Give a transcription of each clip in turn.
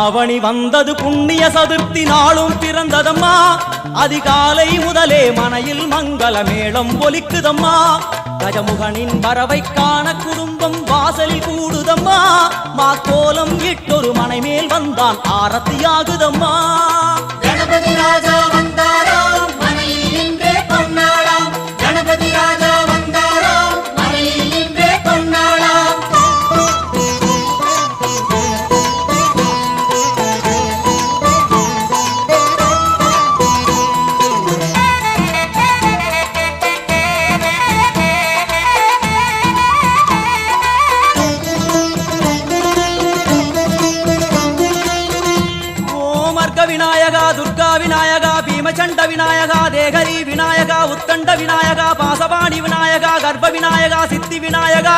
ஆவணி வந்தது புண்ணிய சதுர்த்தி நாளும் பிறந்ததம்மா அதிகாலை முதலே மனையில் மங்கள மேளம் ஒலிக்குதம்மா கஜமுகனின் வரவை காண குடும்பம் வாசலில் கூடுதம்மா மாக்கோலம் இட்டொரு மனை மேல் வந்தான் ஆரத்தியாகுதம்மா கணபதி ராஜா வந்தாராம் மனையில் நின்றே பொன்னாளாம் கணபதி ராஜா வந்தாராம் மனையில் நின்றே பொன்னாளாம் விநாயகா துர்கா விநாயகா பீமச்சண்ட விநாயகா தேகரி விநாயகா உத்தண்ட விநாயகா பாசபாணி விநாயகா கர்ப்ப விநாயகா சித்தி விநாயகா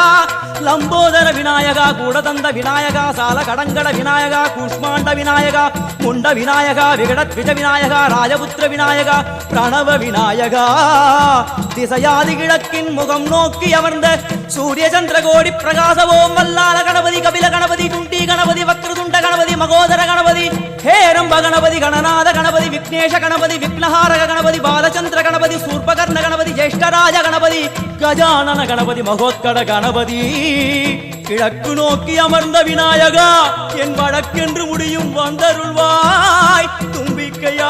லம்போதர விநாயகா கூடதந்த விநாயகா சால கடங்கட விநாயகா கூஷ்மாண்ட விநாயகா முண்ட விநாயகா விகடத்விஜ விநாயகா ராஜபுத்திர விநாயகா பிரணவ விநாயகா திசையாதி கிழக்கின் முகம் நோக்கி அமர்ந்த சூரிய சந்திர கோடி பிரகாச ஓம் வல்லால கணபதி கபில கணபதி துண்டி கணபதி வக்ரதுண்ட கணபதி மகோதர கணபதி ஹேரம்ப கணபதி கணநாத கணபதி விக்னேஷ கணபதி விக்னஹாரக கணபதி பாலச்சந்திர கணபதி சூர்பகர்ண கணபதி ஜேஷ்டராஜ கணபதி கஜானன கணபதி மகோத்கட கணபதி கிழக்கு நோக்கி அமர்ந்த விநாயகா என் வழக்கென்று முடியும் வந்தருள்வாய் தும்பிக்கையாண்டவா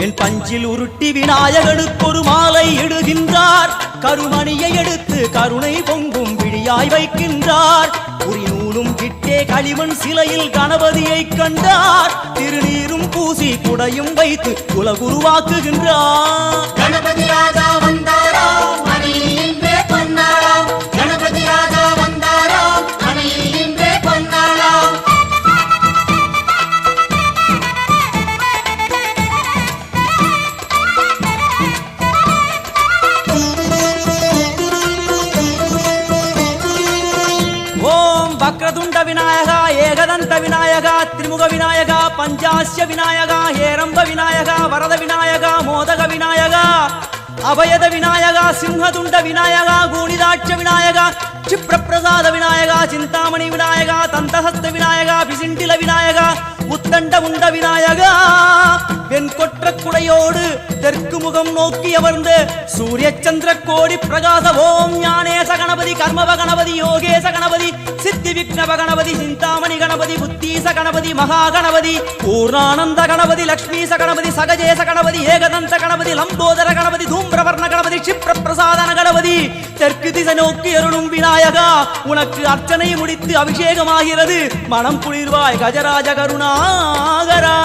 என் பஞ்சில் உருட்டி விநாயகனுக்கு ஒரு மாலை இடுகின்றார் கருமணியை எடுத்து கருணை பொங்கும் விழியாய் வைக்கின்றார் குறிநூலும் கிட்டே களிமண் சிலையில் கணபதியை கண்டார் திருநீரும் பூசி குடையும் வைத்து குலகுருவாக்குகின்றார் கணபதி ராஜா வந்தாராம் மனையில் நின்றே பொன்னாளாம் கணபதி ராஜா வந்தாராம் மனையில் நின்றே பொன்னாளாம் வக்ரதுண்ட விநாயகா ஏகதந்த விநாயகா திரிமுக விநாயகா பஞ்சாஸ்ய விநாயகா ஹேரம்ப விநாயகா வரத விநாயகா மோதக விநாயகா அபயத விநாயகா சிம்ஹதுண்ட விநாயகா கூணிதாட்ச விநாயகா क्षिप्रप्रसाद विनायका चिंतामणि विनायका तंतहस्त विनायका पिसिंटिल विनायका உத்தண்ட உண்ட விநாயகா வெண் கொற்ற குடையோடு தெற்கு முகம் நோக்கி அமர்ந்து சூரிய சந்திர கோடி பிரகாச ஓம் ஞானேச கணபதி கர்மவ கணபதி யோகேச கணபதி சித்தி விக்னவ கணபதி சிந்தாமணி கணபதி புத்தீச கணபதி மகா கணபதி பூர்ணானந்த கணபதி லக்ஷ்மீச கணபதி சகஜேச கணபதி ஏகதந்த கணபதி லம்போதர கணபதி தூம்பிரவர்ண கணபதி क्षिप्र பிரசாதன கணபதி தெற்கு திசை நோக்கி அருளும் விநாயகா உனக்கு அர்ச்சனை முடித்து அபிஷேகமாகிறது மனம் குளிர்வாய் கஜராஜ கருணாகரா